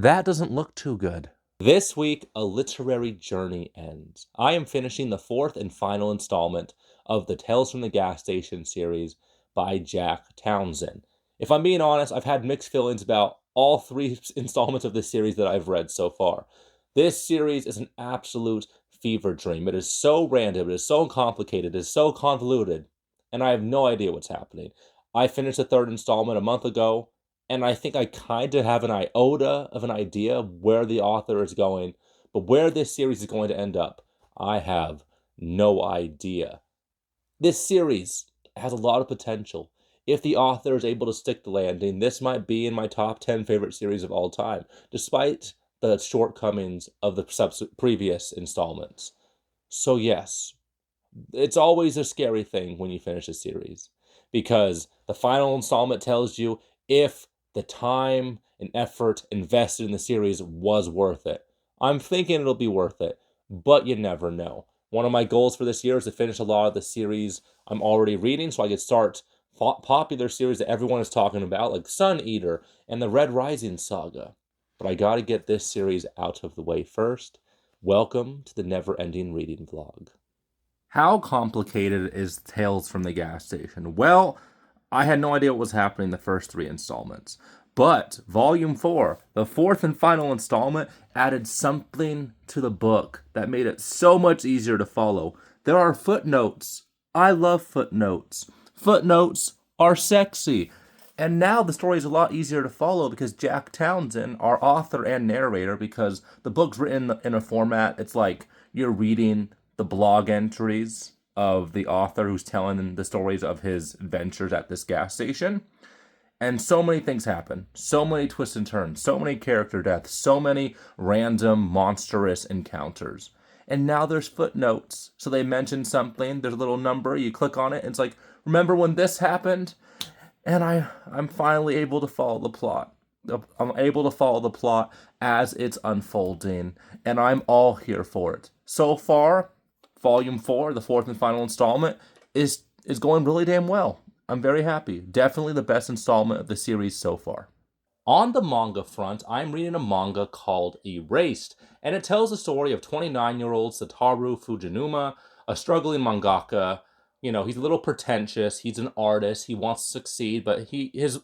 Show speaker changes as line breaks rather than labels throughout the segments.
That doesn't look too good. This week, a literary journey ends. I am finishing the fourth and final installment of the Tales from the Gas Station series by Jack Townsend. If I'm being honest, I've had mixed feelings about all three installments of this series that I've read so far. This series is an absolute fever dream. It is so random, it is so complicated, it is so convoluted, and I have no idea what's happening. I finished the third installment a month ago, and I think I kind of have an iota of an idea of where the author is going, but where this series is going to end up, I have no idea. This series has a lot of potential. If the author is able to stick the landing, this might be in my top 10 favorite series of all time, despite the shortcomings of the previous installments. So, yes, it's always a scary thing when you finish a series because the final installment tells you if the time and effort invested in the series was worth it. I'm thinking it'll be worth it, but you never know. One of my goals for this year is to finish a lot of the series I'm already reading so I could start popular series that everyone is talking about, like Sun Eater and the Red Rising saga. But I gotta get this series out of the way first. Welcome to the Neverending Reading Vlog. How complicated is Tales from the Gas Station? Well, I had no idea what was happening in the first three installments. But Volume 4, the fourth and final installment, added something to the book that made it so much easier to follow. There are footnotes. I love footnotes. Footnotes are sexy. And now the story is a lot easier to follow because Jack Townsend, our author and narrator, because the book's written in a format, it's like you're reading the blog entries of the author who's telling the stories of his adventures at this gas station. And so many things happen. So many twists and turns. So many character deaths. So many random, monstrous encounters. And now there's footnotes. So they mention something. There's a little number. You click on it. And it's like, remember when this happened? And I'm finally able to follow the plot. I'm able to follow the plot as it's unfolding. And I'm all here for it. So far, Volume 4, the fourth and final installment, is going really damn well. I'm very happy. Definitely the best installment of the series so far. On the manga front, I'm reading a manga called Erased, and it tells the story of 29-year-old Satoru Fujinuma, a struggling mangaka. You know, he's a little pretentious, he's an artist, he wants to succeed, but his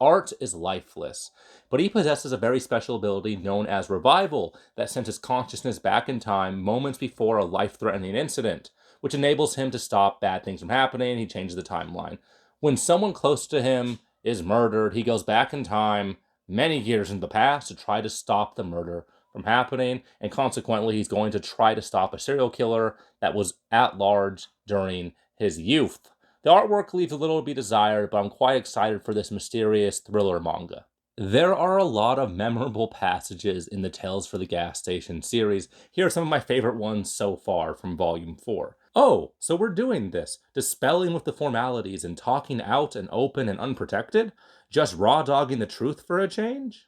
art is lifeless. But he possesses a very special ability known as revival that sends his consciousness back in time moments before a life-threatening incident, which enables him to stop bad things from happening. He changes the timeline. When someone close to him is murdered, he goes back in time many years in the past to try to stop the murder from happening, and consequently, he's going to try to stop a serial killer that was at large during his youth. The artwork leaves a little to be desired, but I'm quite excited for this mysterious thriller manga. There are a lot of memorable passages in the Tales for the Gas Station series. Here are some of my favorite ones so far from Volume 4. Oh, so we're doing this, dispelling with the formalities and talking out and open and unprotected? Just raw-dogging the truth for a change?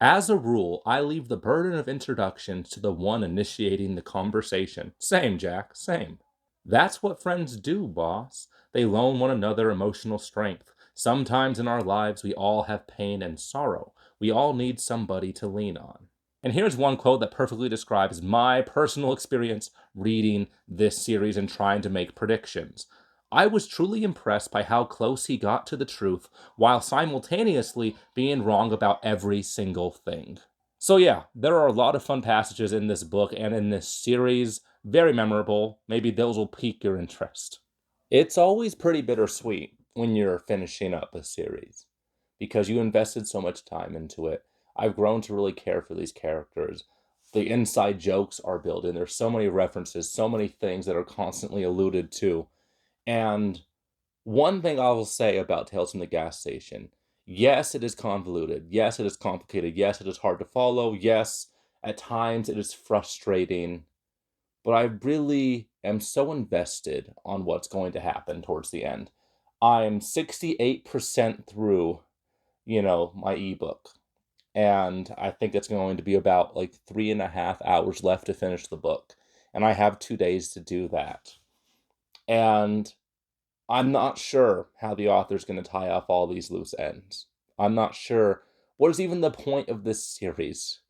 As a rule, I leave the burden of introductions to the one initiating the conversation. Same, Jack, same. That's what friends do, boss. They loan one another emotional strength. Sometimes in our lives, we all have pain and sorrow. We all need somebody to lean on. And here's one quote that perfectly describes my personal experience reading this series and trying to make predictions. I was truly impressed by how close he got to the truth while simultaneously being wrong about every single thing. So yeah, there are a lot of fun passages in this book and in this series. Very memorable. Maybe those will pique your interest. It's always pretty bittersweet when you're finishing up a series because you invested so much time into it. I've grown to really care for these characters. The inside jokes are building. There's so many references, so many things that are constantly alluded to. And one thing I will say about Tales from the Gas Station, yes, it is convoluted. Yes, it is complicated. Yes, it is hard to follow. Yes, at times it is frustrating. But I really am so invested on what's going to happen towards the end. I'm 68% through, my ebook. And I think it's going to be about like 3.5 hours left to finish the book. And I have 2 days to do that. And I'm not sure how the author's going to tie up all these loose ends. I'm not sure What is even the point of this series?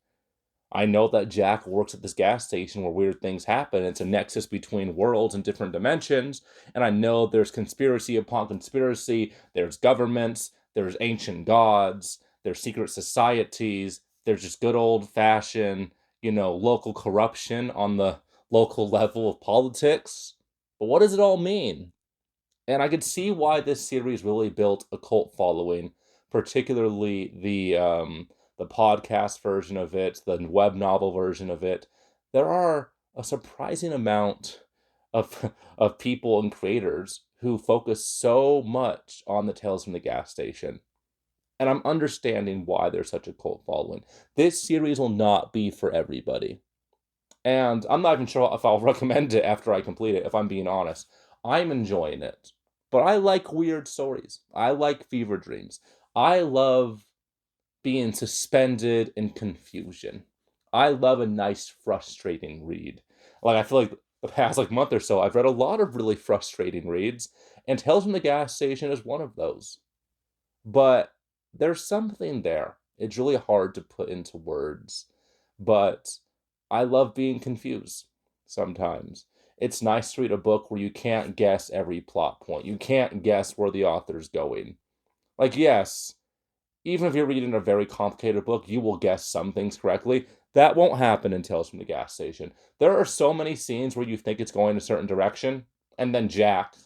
I know that Jack works at this gas station where weird things happen. It's a nexus between worlds and different dimensions. And I know there's conspiracy upon conspiracy. There's governments, there's ancient gods, there's secret societies, there's just good old fashioned, local corruption on the local level of politics. But what does it all mean? And I could see why this series really built a cult following, particularly the podcast version of it, the web novel version of it. There are a surprising amount of of people and creators who focus so much on the Tales from the Gas Station. And I'm understanding why there's such a cult following. This series will not be for everybody. And I'm not even sure if I'll recommend it after I complete it, if I'm being honest. I'm enjoying it. But I like weird stories. I like fever dreams. I love being suspended in confusion. I love a nice, frustrating read. Like, I feel like the past month or so, I've read a lot of really frustrating reads, and Tales from the Gas Station is one of those. But there's something there. It's really hard to put into words. But I love being confused sometimes. It's nice to read a book where you can't guess every plot point. You can't guess where the author's going. Like, yes, even if you're reading a very complicated book, you will guess some things correctly. That won't happen in Tales from the Gas Station. There are so many scenes where you think it's going a certain direction, and then Jack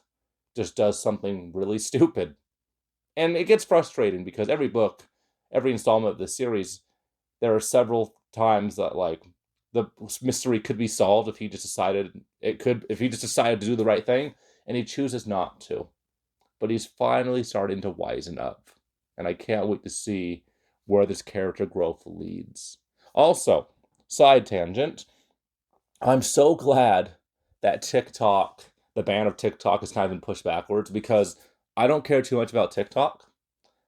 just does something really stupid. And it gets frustrating because every book, every installment of this series, there are several times that the mystery could be solved if he just decided to do the right thing, and he chooses not to. But he's finally starting to wisen up, and I can't wait to see where this character growth leads. Also, side tangent, I'm so glad that TikTok, the ban of TikTok, has kind of been pushed backwards because I don't care too much about TikTok.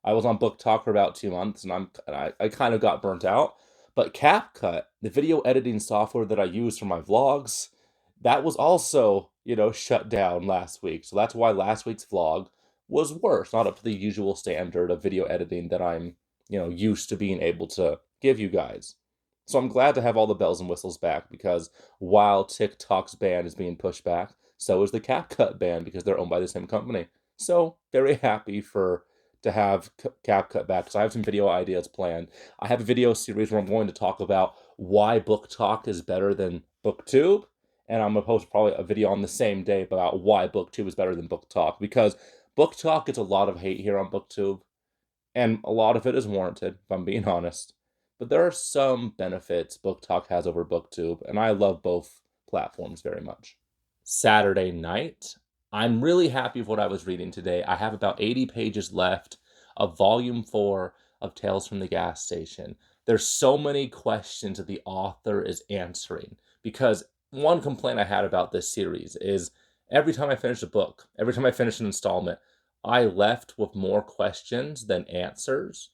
I was on Book Talk for about 2 months, and I kind of got burnt out. But CapCut, the video editing software that I use for my vlogs, that was also, shut down last week. So that's why last week's vlog was worse, not up to the usual standard of video editing that I'm, used to being able to give you guys. So I'm glad to have all the bells and whistles back because while TikTok's ban is being pushed back, so is the CapCut ban because they're owned by the same company. So very happy to have CapCut back because I have some video ideas planned. I have a video series where I'm going to talk about why Book Talk is better than BookTube, and I'm going to post probably a video on the same day about why BookTube is better than Book Talk because Book Talk gets a lot of hate here on BookTube, and a lot of it is warranted, if I'm being honest. But there are some benefits Book Talk has over BookTube, and I love both platforms very much. Saturday night, I'm really happy with what I was reading today. I have about 80 pages left of Volume 4 of Tales from the Gas Station. There's so many questions that the author is answering because one complaint I had about this series is every time I finish a book, every time I finish an installment, I left with more questions than answers.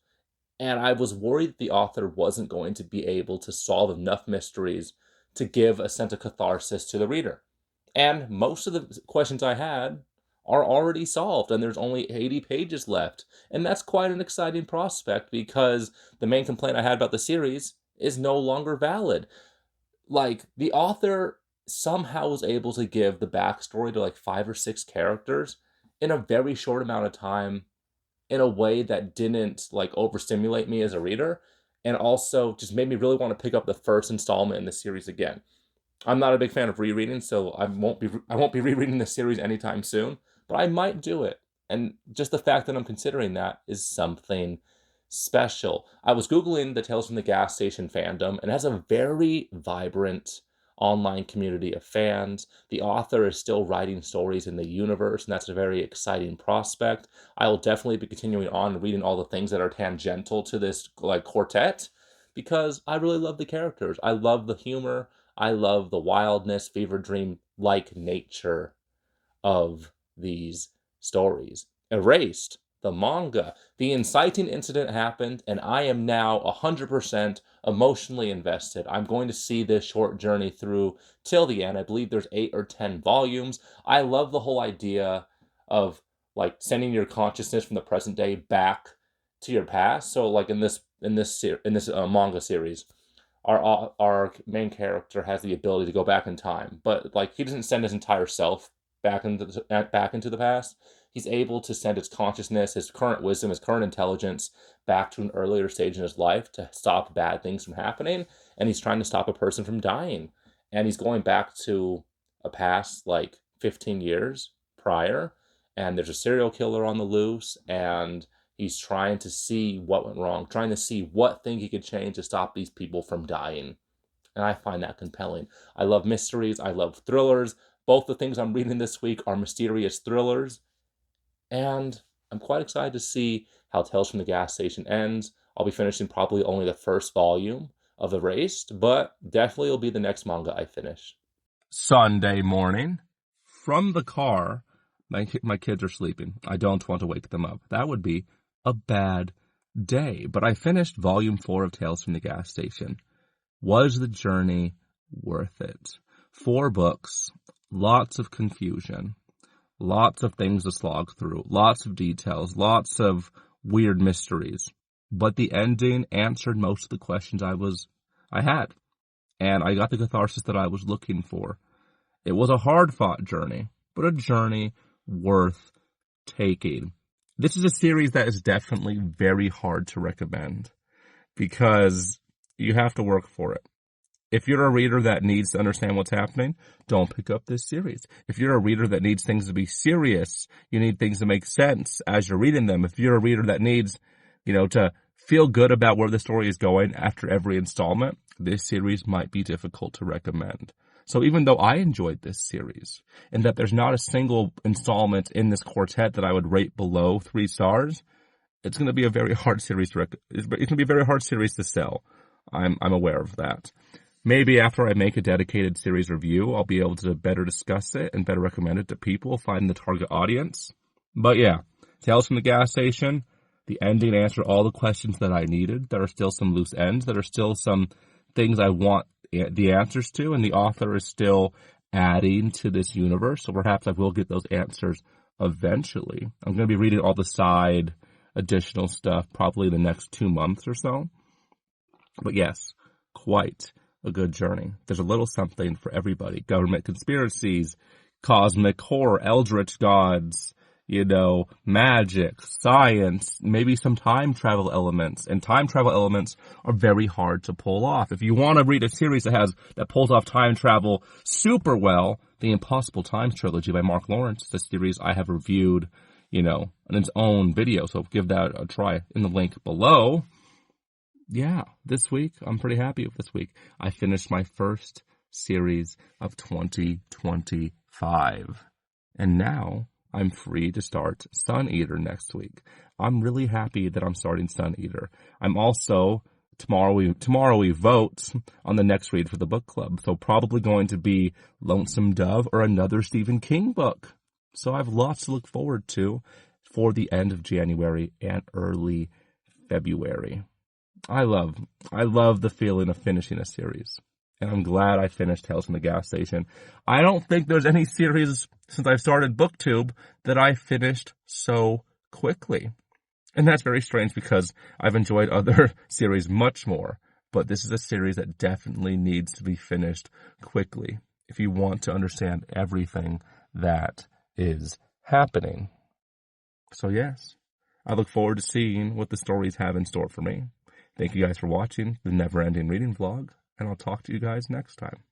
And I was worried that the author wasn't going to be able to solve enough mysteries to give a sense of catharsis to the reader. And most of the questions I had are already solved, and there's only 80 pages left. And that's quite an exciting prospect because the main complaint I had about the series is no longer valid. The author somehow was able to give the backstory to 5 or 6 characters in a very short amount of time in a way that didn't overstimulate me as a reader and also just made me really want to pick up the first installment in the series again. I'm not a big fan of rereading, so I won't be rereading the series anytime soon, but I might do it. And just the fact that I'm considering that is something special. I was Googling the Tales from the Gas Station fandom, and it has a very vibrant online community of fans. The author is still writing stories in the universe, and that's a very exciting prospect. I will definitely be continuing on and reading all the things that are tangential to this quartet because I really love the characters. I love the humor. I love the wildness, fever dream like nature of these stories. Erased, the manga. The inciting incident happened, and I am now 100% emotionally invested. I'm going to see this short journey through till the end. I believe there's 8 or 10 volumes. I love the whole idea of sending your consciousness from the present day back to your past. So like in this manga series, our main character has the ability to go back in time, but like he doesn't send his entire self back into the past. He's able to send his consciousness, his current wisdom, his current intelligence back to an earlier stage in his life to stop bad things from happening, and he's trying to stop a person from dying. And he's going back to a past like 15 years prior, and there's a serial killer on the loose, and he's trying to see what went wrong, trying to see what thing he could change to stop these people from dying. And I find that compelling. I love mysteries. I love thrillers. Both the things I'm reading this week are mysterious thrillers. And I'm quite excited to see how Tales from the Gas Station ends. I'll be finishing probably only the first volume of Erased, but definitely will be the next manga I finish.
Sunday morning, from the car, my kids are sleeping. I don't want to wake them up. That would be a bad day. But I finished volume 4 of Tales from the Gas Station. Was the journey worth it? 4 books, lots of confusion, lots of things to slog through, lots of details, lots of weird mysteries. But the ending answered most of the questions I had. And I got the catharsis that I was looking for. It was a hard-fought journey, but a journey worth taking. This is a series that is definitely very hard to recommend because you have to work for it. If you're a reader that needs to understand what's happening, don't pick up this series. If you're a reader that needs things to be serious, you need things to make sense as you're reading them. If you're a reader that needs, to feel good about where the story is going after every installment, this series might be difficult to recommend. So even though I enjoyed this series, and that there's not a single installment in this quartet that I would rate below 3 stars, it's going to be a very hard series to it's going to be a very hard series to sell. I'm aware of that. Maybe after I make a dedicated series review, I'll be able to better discuss it and better recommend it to people, find the target audience. But yeah, Tales from the Gas Station, the ending answered all the questions that I needed. There are still some loose ends. There are still some things I want the answers to, and the author is still adding to this universe, so perhaps I will get those answers eventually. I'm going to be reading all the side additional stuff probably the next 2 months or so. But yes, quite a good journey. There's a little something for everybody. Government conspiracies, cosmic horror, eldritch gods, magic, science, maybe some time travel elements. And time travel elements are very hard to pull off. If you want to read a series that pulls off time travel super well, The Impossible Times Trilogy by Mark Lawrence is a series I have reviewed, in its own video. So give that a try in the link below. Yeah, this week, I'm pretty happy with this week. I finished my first series of 2025. And now I'm free to start Sun Eater next week. I'm really happy that I'm starting Sun Eater. I'm also, tomorrow we vote on the next read for the book club. So probably going to be Lonesome Dove or another Stephen King book. So I have lots to look forward to for the end of January and early February. I love the feeling of finishing a series. And I'm glad I finished Tales from the Gas Station. I don't think there's any series since I've started BookTube that I finished so quickly. And that's very strange because I've enjoyed other series much more. But this is a series that definitely needs to be finished quickly if you want to understand everything that is happening. So yes, I look forward to seeing what the stories have in store for me. Thank you guys for watching the Neverending Reading Vlog, and I'll talk to you guys next time.